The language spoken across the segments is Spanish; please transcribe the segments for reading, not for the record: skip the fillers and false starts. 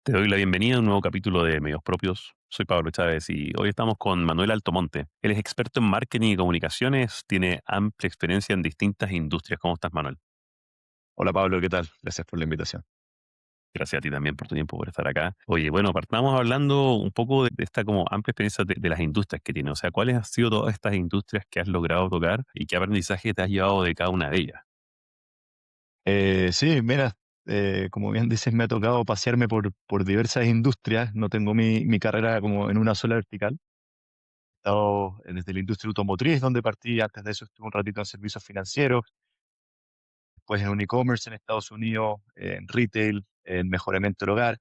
Te doy la bienvenida a un nuevo capítulo de Medios Propios. Soy Pablo Chávez y hoy estamos con Manuel Altomonte. Él es experto en marketing y comunicaciones, tiene amplia experiencia en distintas industrias. ¿Cómo estás, Manuel? Hola Pablo, ¿qué tal? Gracias por la invitación. Gracias a ti también por tu tiempo, por estar acá. Oye, bueno, partamos hablando un poco de esta como amplia experiencia de las industrias que tiene. O sea, ¿cuáles han sido todas estas industrias que has logrado tocar y qué aprendizaje te has llevado de cada una de ellas? Sí, mira, como bien dices, me ha tocado pasearme por diversas industrias. No tengo mi carrera como en una sola vertical. He estado desde la industria automotriz, donde partí. Antes de eso estuve un ratito en servicios financieros, después en un e-commerce en Estados Unidos, en retail, en mejoramiento del hogar,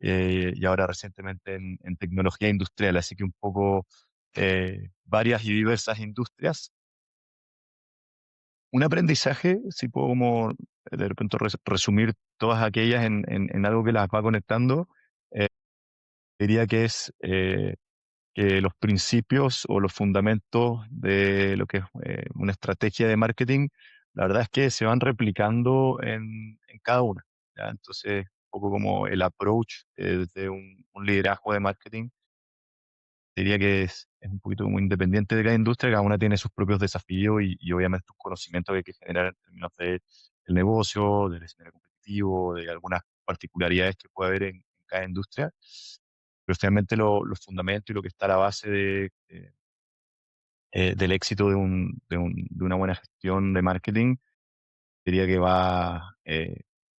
y ahora recientemente en tecnología industrial. Así que un poco varias y diversas industrias. Un aprendizaje, si puedo como de repente resumir todas aquellas en algo que las va conectando, eh, diría que es que los principios o los fundamentos de lo que es una estrategia de marketing, la verdad es que se van replicando en cada una. ¿Ya? Entonces, un poco como el approach de un liderazgo de marketing. Diría que es un poquito como independiente de cada industria, cada una tiene sus propios desafíos y obviamente un conocimiento que hay que generar en términos del negocio, del escenario competitivo, de algunas particularidades que puede haber en cada industria. Pero finalmente los fundamentos y lo que está a la base del éxito de una buena gestión de marketing, diría que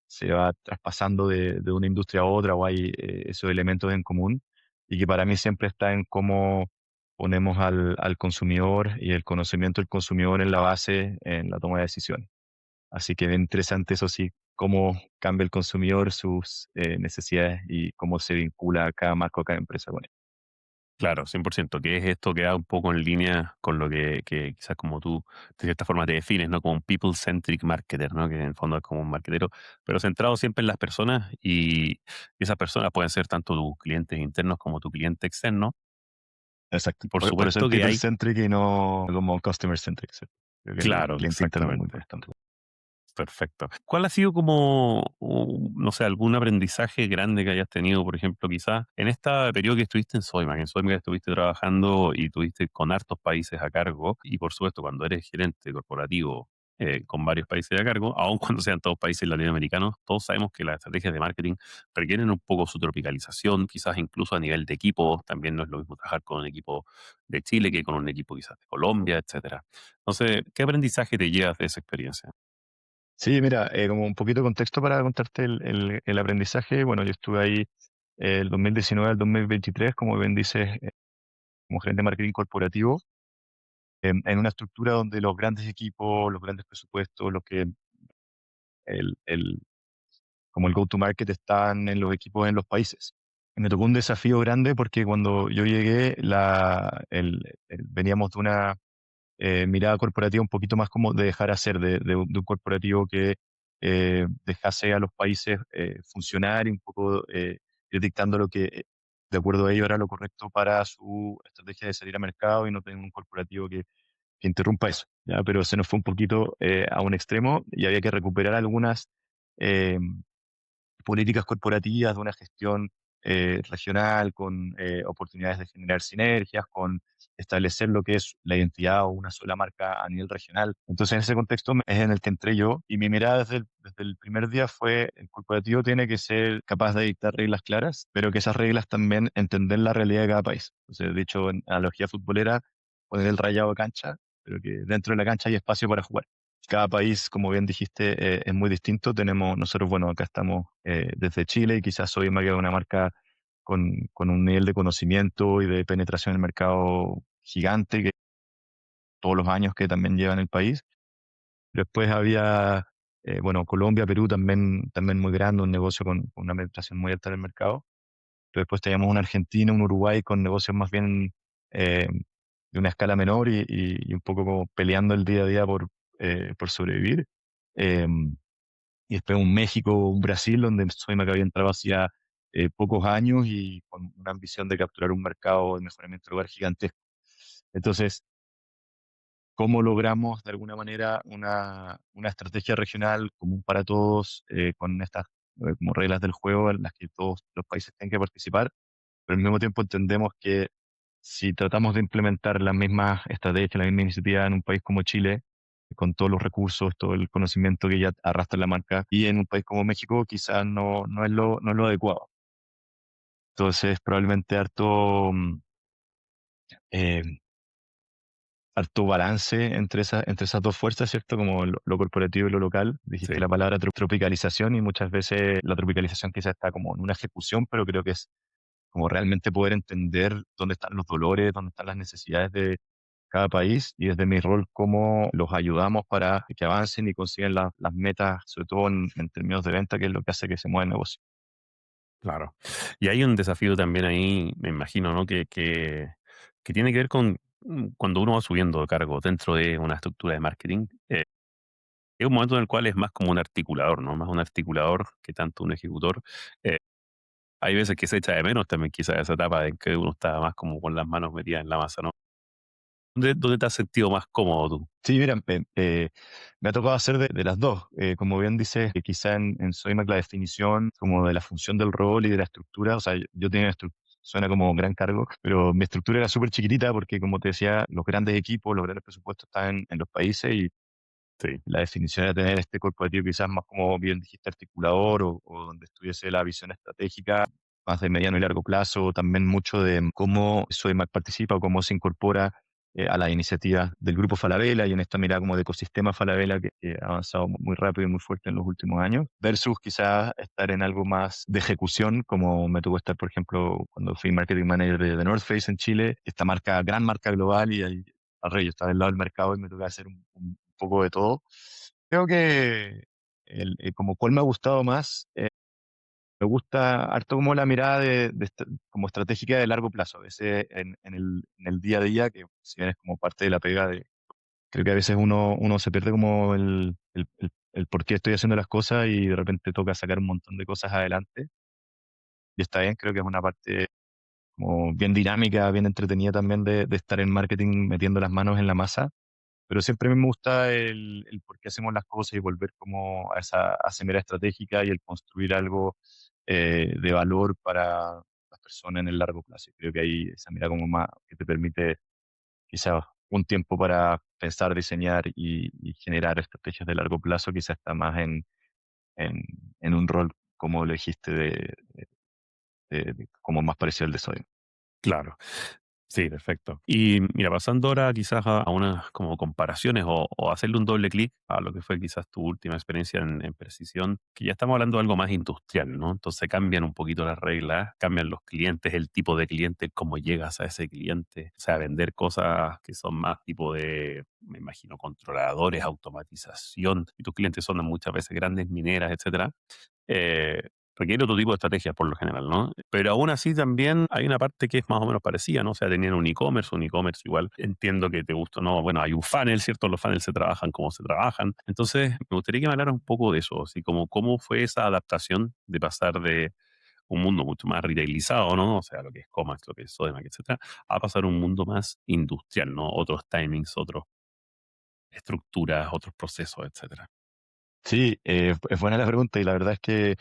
se va traspasando de una industria a otra o hay esos elementos en común y que para mí siempre está en cómo ponemos al consumidor y el conocimiento del consumidor en la base en la toma de decisiones. Así que es interesante eso sí, cómo cambia el consumidor sus necesidades y cómo se vincula cada marca o cada empresa con él. Claro, 100%, que es esto que va un poco en línea con lo que quizás como tú de cierta forma te defines, ¿no? Como un people-centric marketer, ¿no? Que en el fondo es como un marketero, pero centrado siempre en las personas y esas personas pueden ser tanto tus clientes internos como tu cliente externo. Exacto. Y por Por eso el supuesto que hay, people-centric y no como customer-centric, ¿cierto? Creo que el claro, cliente interno es muy exactamente. importante. Perfecto. ¿Cuál ha sido como, no sé, algún aprendizaje grande que hayas tenido, por ejemplo, quizás en este periodo que estuviste en Soymac? En Soymac estuviste trabajando y tuviste con hartos países a cargo y, por supuesto, cuando eres gerente corporativo con varios países a cargo, aun cuando sean todos países latinoamericanos, todos sabemos que las estrategias de marketing requieren un poco su tropicalización, quizás incluso a nivel de equipo. También no es lo mismo trabajar con un equipo de Chile que con un equipo quizás de Colombia, etcétera. Entonces, ¿qué aprendizaje te llevas de esa experiencia? Sí, mira, como un poquito de contexto para contarte el aprendizaje. Bueno, yo estuve ahí el 2019 al 2023, como bien dices, como gerente de marketing corporativo, en una estructura donde los grandes equipos, los grandes presupuestos, lo que el, el, como el go-to-market están en los equipos en los países. Me tocó un desafío grande porque cuando yo llegué, veníamos de una mirada corporativa un poquito más como de dejar hacer, de un corporativo que dejase a los países funcionar y un poco ir dictando lo que de acuerdo a ello era lo correcto para su estrategia de salir a mercado y no tener un corporativo que interrumpa eso, ¿ya? Pero se nos fue un poquito a un extremo y había que recuperar algunas eh, políticas corporativas, de una gestión regional, con oportunidades de generar sinergias, con establecer lo que es la identidad o una sola marca a nivel regional. Entonces, en ese contexto es en el que entré yo y mi mirada desde el primer día fue, el corporativo tiene que ser capaz de dictar reglas claras, pero que esas reglas también entender la realidad de cada país. Entonces, de hecho, en analogía futbolera, poner el rayado de cancha, pero que dentro de la cancha hay espacio para jugar. Cada país, como bien dijiste, es muy distinto. Nosotros, bueno, acá estamos desde Chile y quizás soy más que una marca con un nivel de conocimiento y de penetración en el mercado gigante, que todos los años que también lleva en el país. Después había, bueno, Colombia, Perú también muy grande, un negocio con una penetración muy alta en el mercado. Pero después teníamos una Argentina, un Uruguay con negocios más bien eh, de una escala menor y un poco como peleando el día a día por sobrevivir. Eh, y después un México, un Brasil, donde Soymac había entrado hacía pocos años y con una ambición de capturar un mercado de mejoramiento del hogar gigantesco. Entonces, ¿cómo logramos de alguna manera una estrategia regional común para todos con estas como reglas del juego en las que todos los países tienen que participar, pero al mismo tiempo entendemos que si tratamos de implementar las mismas estrategias, la misma iniciativa en un país como Chile, con todos los recursos, todo el conocimiento que ya arrastra la marca, y en un país como México quizás no es lo adecuado. Entonces, probablemente eh, harto balance entre esas dos fuerzas, ¿cierto? Como lo corporativo y lo local. Dijiste Sí, la palabra tropicalización y muchas veces la tropicalización quizás está como en una ejecución, pero creo que es como realmente poder entender dónde están los dolores, dónde están las necesidades de cada país y desde mi rol cómo los ayudamos para que avancen y consigan las metas, sobre todo en términos de venta, que es lo que hace que se mueva el negocio. claro. Y hay un desafío también ahí, me imagino, ¿no? Que tiene que ver con cuando uno va subiendo de cargo dentro de una estructura de marketing. Es un momento en el cual es más como un articulador, ¿no? Más un articulador que tanto un ejecutor. Eh, Hay veces que se echa de menos también quizás esa etapa en que uno está más como con las manos metidas en la masa, ¿no? ¿Dónde te has sentido más cómodo tú? Sí, mira, me ha tocado hacer de las dos. Como bien dices, que quizá en Soymac la definición como de la función del rol y de la estructura, o sea, yo tenía una suena como un gran cargo, pero mi estructura era súper chiquitita porque, como te decía, los grandes equipos, los grandes presupuestos están en los países y Sí, la definición era tener este corporativo quizás más como bien dijiste articulador o donde estuviese la visión estratégica más de mediano y largo plazo, también mucho de cómo Sodimac participa o cómo se incorpora a las iniciativas del grupo Falabella y en esta mirada como de ecosistema Falabella que ha avanzado muy rápido y muy fuerte en los últimos años, versus quizás estar en algo más de ejecución, como me tuvo estar, por ejemplo, cuando fui marketing manager de North Face en Chile, esta marca, gran marca global y ahí al rey, yo estaba del lado del mercado y me tocaba hacer un poco de todo. Creo que como cuál me ha gustado más, me gusta harto como la mirada como estratégica de largo plazo, a veces en el día a día, que si bien es como parte de la pega creo que a veces uno se pierde como el por qué estoy haciendo las cosas y de repente toca sacar un montón de cosas adelante. Y está bien, creo que es una parte como bien dinámica, bien entretenida también de estar en marketing metiendo las manos en la masa. Pero siempre a mí me gusta el por qué hacemos las cosas y volver como a esa mira estratégica y el construir algo de valor para las personas en el largo plazo. Y creo que ahí esa mira como más que te permite quizás un tiempo para pensar, diseñar y generar estrategias de largo plazo, quizás está más en, en un rol, como lo dijiste, como más parecido al de Soy. claro. Sí, perfecto. Y mira, pasando ahora quizás a unas como comparaciones o hacerle un doble clic a lo que fue quizás tu última experiencia en Precisión, que ya estamos hablando de algo más industrial, ¿no? Entonces cambian un poquito las reglas, cambian los clientes, el tipo de cliente, cómo llegas a ese cliente, o sea, vender cosas que son más tipo de, me imagino, controladores, automatización, y tus clientes son muchas veces grandes mineras, etcétera. eh, Requiere otro tipo de estrategias por lo general, ¿no? Pero aún así también hay una parte que es más o menos parecida, ¿no? O sea, tenían un e-commerce igual. Entiendo que te gusta, ¿no? Bueno, hay un funnel, ¿cierto? Los funnels se trabajan como se trabajan. Entonces, me gustaría que me hablaras un poco de eso, así como cómo fue esa adaptación de pasar de un mundo mucho más retailizado, ¿no? O sea, lo que es Comax, lo que es Sodimac, etcétera, a pasar a un mundo más industrial, ¿no? Otros timings, otras estructuras, otros procesos, etcétera. Sí, es buena la pregunta y la verdad es que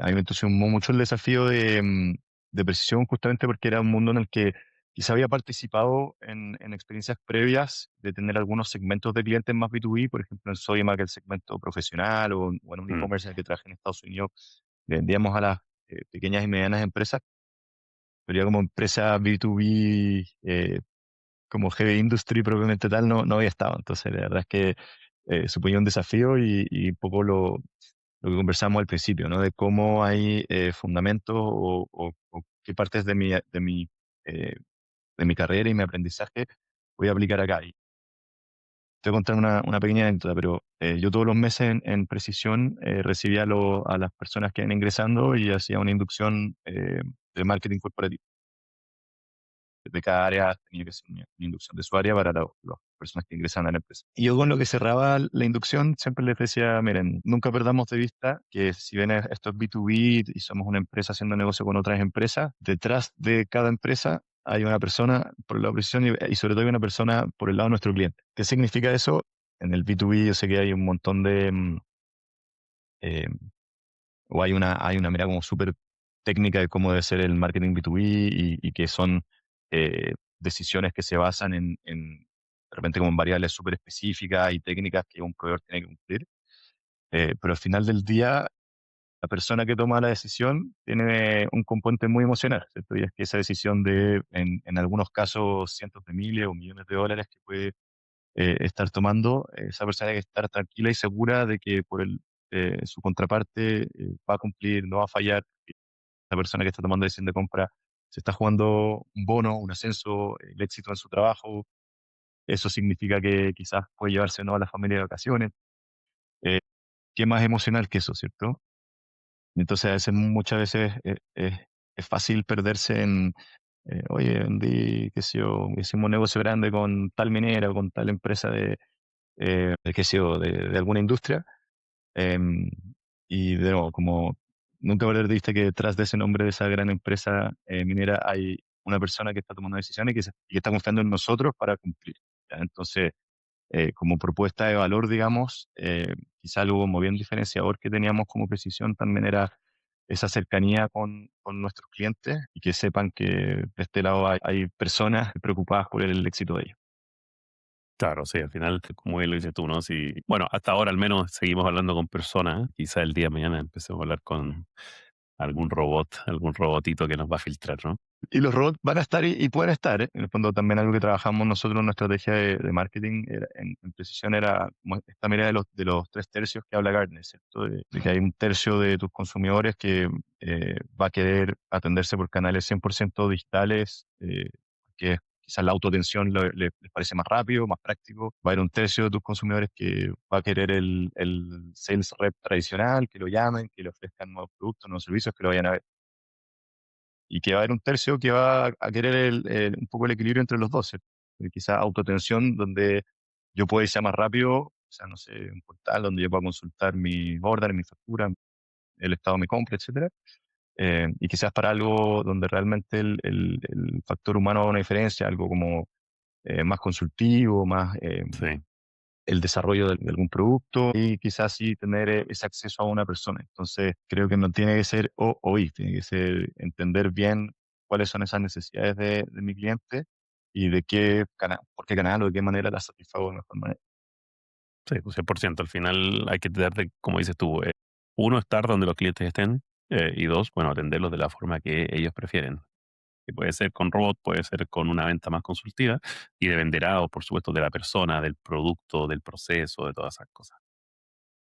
a mí me entusiasmó mucho el desafío de precisión justamente porque era un mundo en el que quizá había participado en experiencias previas de tener algunos segmentos de clientes más B2B, por ejemplo en Sodimac el segmento profesional o en un Mm, e-commerce en el que trabajé en Estados Unidos, le vendíamos a las pequeñas y medianas empresas, pero ya como empresa B2B, como heavy industry propiamente tal, no había estado. Entonces la verdad es que suponía un desafío y un poco lo que conversamos al principio, ¿no? De cómo hay fundamentos o qué partes eh, de mi carrera y mi aprendizaje voy a aplicar acá. Y te voy a contar una pequeña anécdota, pero yo todos los meses en Precisión recibía a las personas que iban ingresando y hacía una inducción de marketing corporativo de cada área tenía que ser una inducción de su área para las personas que ingresan a la empresa. Y yo con lo que cerraba la inducción siempre les decía, miren, nunca perdamos de vista que si bien esto es B2B y somos una empresa haciendo negocio con otras empresas, detrás de cada empresa hay una persona por el lado de presión y sobre todo hay una persona por el lado de nuestro cliente. ¿Qué significa eso? En el B2B yo sé que hay un montón de o hay una mirada como súper técnica de cómo debe ser el marketing B2B y que son decisiones que se basan de repente como en variables súper específicas y técnicas que un proveedor tiene que cumplir. Pero al final del día, la persona que toma la decisión tiene un componente muy emocional, ¿cierto? Y es que esa decisión en algunos casos, cientos de miles o millones de dólares que puede estar tomando, esa persona tiene que estar tranquila y segura de que su contraparte va a cumplir, no va a fallar. La persona que está tomando la decisión de compra se está jugando un bono, un ascenso, el éxito en su trabajo. Eso significa que quizás puede llevarse o no a la familia de vacaciones. Eh, ¿Qué más emocional que eso, cierto? Entonces, muchas veces es fácil perderse oye, vendí, qué sé yo, hicimos un negocio grande con tal minera o con tal empresa qué sé yo, de alguna industria. em, y de nuevo, como nunca perder de vista que detrás de ese nombre de esa gran empresa minera hay una persona que está tomando decisiones y que está confiando en nosotros para cumplir. ¿Ya? Entonces, como propuesta de valor, digamos, quizá algo como bien diferenciador que teníamos como Precisión también era esa cercanía con nuestros clientes y que sepan que de este lado hay personas preocupadas por el éxito de ellos. Claro, sí, al final, como bien lo dices tú, ¿no? Si, bueno, hasta ahora al menos seguimos hablando con personas, quizá el día de mañana empecemos a hablar con algún robot, algún robotito que nos va a filtrar, ¿no? Y los robots van a estar y pueden estar, ¿eh? En el fondo también algo que trabajamos nosotros en nuestra estrategia de marketing en Precisión era como esta mirada de los 3 tercios que habla Gartner, ¿cierto? De que hay un tercio de tus consumidores que va a querer atenderse por canales 100% digitales, que quizás la autoatención les parece más rápido, más práctico. Va a haber un tercio de tus consumidores que va a querer el sales rep tradicional, que lo llamen, que le ofrezcan nuevos productos, nuevos servicios, que lo vayan a ver y que va a haber un tercio que va a querer un poco el equilibrio entre los dos, ¿cierto? Quizá autoatención donde yo pueda irse más rápido, o sea, no sé, un portal donde yo pueda consultar mi orden, mi factura, el estado de mi compra, etcétera. Y quizás para algo donde realmente el factor humano haga una diferencia, algo como más consultivo, más Sí. el desarrollo de algún producto y quizás sí tener ese acceso a una persona. Entonces, creo que no tiene que ser o y, tiene que ser entender bien cuáles son esas necesidades de mi cliente y de qué canal, por qué canal o de qué manera las satisfago de mejor manera. Sí, pues 100%. Al final hay que tratar de, como dices tú, uno, estar donde los clientes estén, y dos, bueno, atenderlos de la forma que ellos prefieren. Que puede ser con robot, puede ser con una venta más consultiva y dependerá, o por supuesto, de la persona, del producto, del proceso, de todas esas cosas.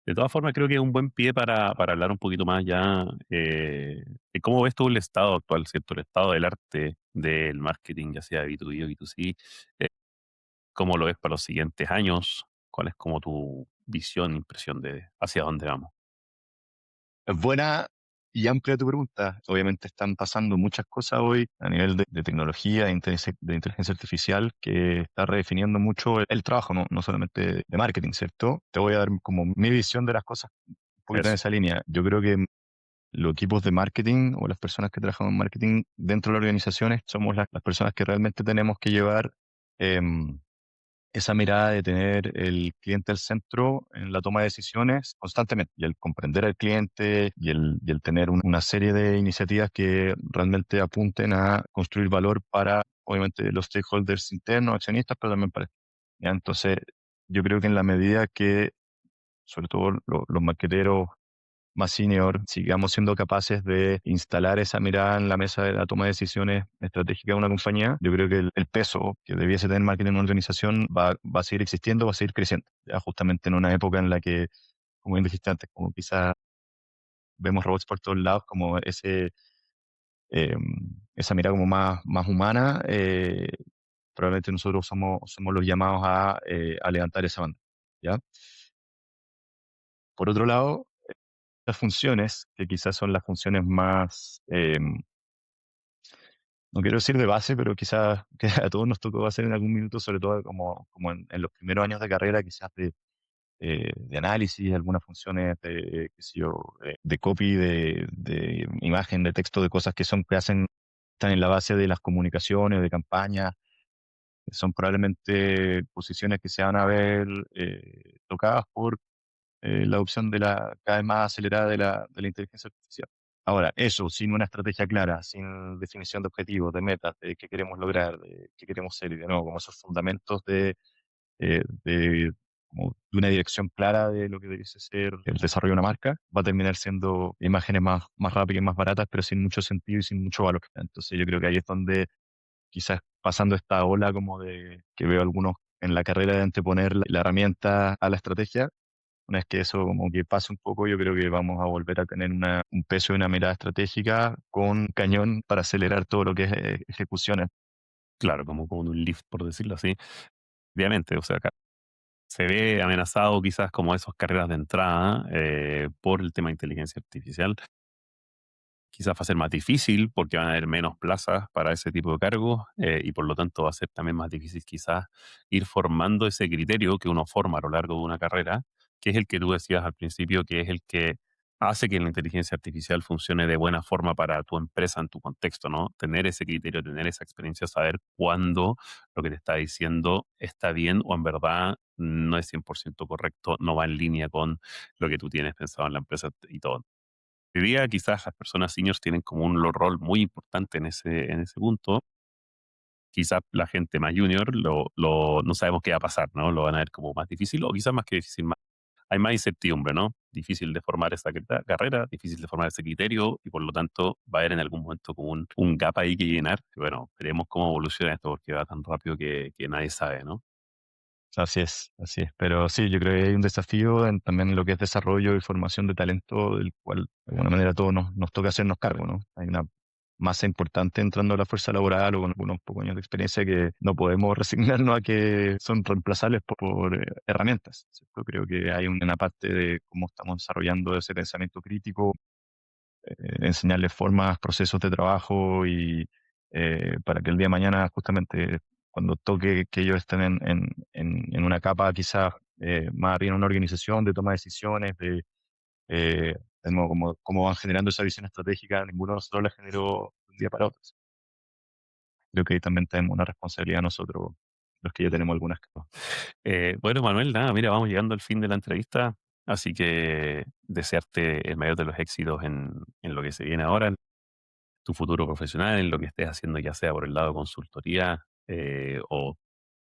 De todas formas, creo que es un buen pie para hablar un poquito más ya de cómo ves tú el estado actual, ¿cierto? El estado del arte del marketing, ya sea B2B o B2C. ¿Cómo lo ves para los siguientes años? ¿Cuál es como tu visión, impresión de hacia dónde vamos? Es buena y amplia tu pregunta. Obviamente están pasando muchas cosas hoy a nivel de tecnología, de inteligencia artificial, que está redefiniendo mucho el trabajo, no solamente de marketing, ¿cierto? Te voy a dar como mi visión de las cosas un poquito en Eso. esa línea. Yo creo que los equipos de marketing o las personas que trabajan en marketing dentro de las organizaciones somos las personas que realmente tenemos que llevar em, esa mirada de tener el cliente al centro en la toma de decisiones constantemente y el comprender al cliente y el tener una serie de iniciativas que realmente apunten a construir valor para, obviamente, los stakeholders internos, accionistas, pero también para... ¿ya? Entonces, yo creo que en la medida que, sobre todo los marqueteros más senior, sigamos siendo capaces de instalar esa mirada en la mesa de la toma de decisiones estratégicas de una compañía, yo creo que el peso que debiese tener marketing en una organización va a seguir existiendo, va a seguir creciendo. Ya justamente en una época en la que, como bien dijiste antes, como quizás vemos robots por todos lados, como eh, esa mirada como más humana, probablemente nosotros somos los llamados a levantar esa banda. ¿Ya? Por otro lado, las funciones, que quizás son las funciones más, no quiero decir de base, pero quizás que a todos nos tocó hacer en algún minuto, sobre todo como en los primeros años de carrera, quizás de análisis, algunas funciones qué sé yo, de copy, de imagen, de texto, de cosas están en la base de las comunicaciones, de campañas, son probablemente posiciones que se van a ver tocadas la adopción de cada vez más acelerada de la inteligencia artificial. Ahora, eso, sin una estrategia clara, sin definición de objetivos, de metas, de qué queremos lograr, de qué queremos ser, y de nuevo, como esos fundamentos de, como de una dirección clara de lo que debe ser el desarrollo de una marca, va a terminar siendo imágenes más rápidas y más baratas, pero sin mucho sentido y sin mucho valor. Entonces yo creo que ahí es donde quizás pasando esta ola como de que veo algunos en la carrera de anteponer la herramienta a la estrategia. Una vez que eso como que pase un poco, yo creo que vamos a volver a tener un peso y una mirada estratégica con cañón para acelerar todo lo que es ejecuciones. Claro, como un lift, por decirlo así. Obviamente, o sea, se ve amenazado quizás como esas carreras de entrada por el tema de inteligencia artificial. Quizás va a ser más difícil porque van a haber menos plazas para ese tipo de cargos y por lo tanto va a ser también más difícil quizás ir formando ese criterio que uno forma a lo largo de una carrera, que es el que tú decías al principio, que es el que hace que la inteligencia artificial funcione de buena forma para tu empresa en tu contexto, ¿no? Tener ese criterio, tener esa experiencia, saber cuándo lo que te está diciendo está bien o en verdad no es 100% correcto, no va en línea con lo que tú tienes pensado en la empresa y todo. Hoy día quizás las personas seniors tienen como un rol muy importante en ese punto. Quizás la gente más junior no sabemos qué va a pasar, ¿no? Lo van a ver como más difícil o quizás más que difícil, hay más incertidumbre, ¿no? Difícil de formar esa carrera, difícil de formar ese criterio y por lo tanto va a haber en algún momento como un gap ahí que llenar. Bueno, veremos cómo evoluciona esto porque va tan rápido que nadie sabe, ¿no? Así es, así es. Pero sí, yo creo que hay un desafío también en lo que es desarrollo y formación de talento, del cual de alguna manera a todos nos toca hacernos cargo, ¿no? Hay una masa importante entrando a la fuerza laboral o con unos pocos años de experiencia que no podemos resignarnos a que son reemplazables por herramientas, ¿cierto? Creo que hay una parte de cómo estamos desarrollando ese pensamiento crítico, enseñarles formas, procesos de trabajo y para que el día de mañana justamente cuando toque que ellos estén en una capa quizás más arriba en una organización de toma de decisiones, eh, de nuevo, cómo van generando esa visión estratégica, ninguno de nosotros la generó de un día para otro. Creo que ahí también tenemos una responsabilidad nosotros, los que ya tenemos algunas capas. Bueno, Manuel, nada, mira, vamos llegando al fin de la entrevista, así que desearte el mayor de los éxitos en lo que se viene ahora, tu futuro profesional, en lo que estés haciendo, ya sea por el lado de consultoría o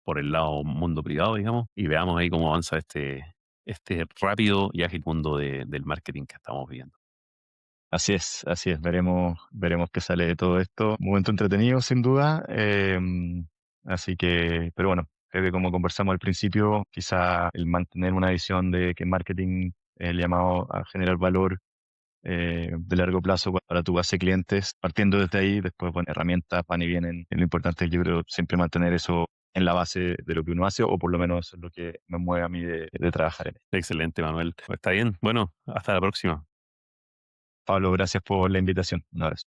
por el lado mundo privado, digamos, y veamos ahí cómo avanza este rápido y ágil mundo del marketing que estamos viviendo. Así es, veremos qué sale de todo esto. Momento entretenido, sin duda. Así que, pero bueno, creo que como conversamos al principio, quizá el mantener una visión de que marketing es el llamado a generar valor de largo plazo para tu base de clientes, partiendo desde ahí, después, bueno, herramientas van y vienen. Lo importante es, yo creo, siempre mantener eso en la base de lo que uno hace, o por lo menos eso es lo que me mueve a mí de trabajar en esto. Excelente, Manuel. Está bien. Bueno, hasta la próxima. Pablo, gracias por la invitación. Un abrazo.